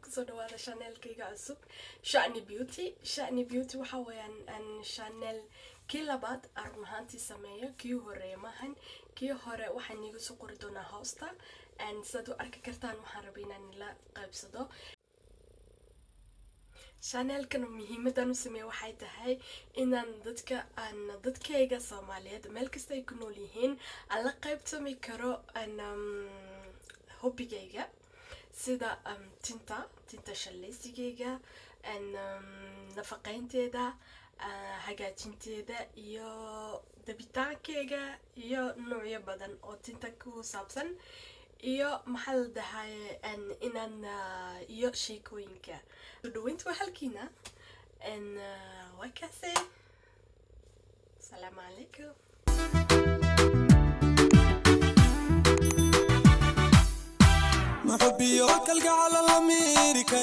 kusoo dhawaada channelkayga cusub Shani Beauty. Shani Beauty waxa weeyaan an channel kii labaad run ahaantii sameeyo kii hore maahan kii hore waxaan igu soo qori doonaa hoosta and sidoo arki kartaan waxaan rabaa inaan la qaybsado channelkan muhiimadan u sameeyo waxay tahay inaan dadkayga Soomaaliyeed meel kasta ay ku nool yihiin aan la qaybsami karo hobbigayga sida tinta shallaysigayga nafaqaynteeda hagaajinteeda iyo dabitaankayga iyo noocyo badan oo tinta ku saabsan iyo maxal dahay inaan iyo sheekooyinka dhawaynta waa halkiina wakase salaam calaykum محبي وكل على الأمير كريم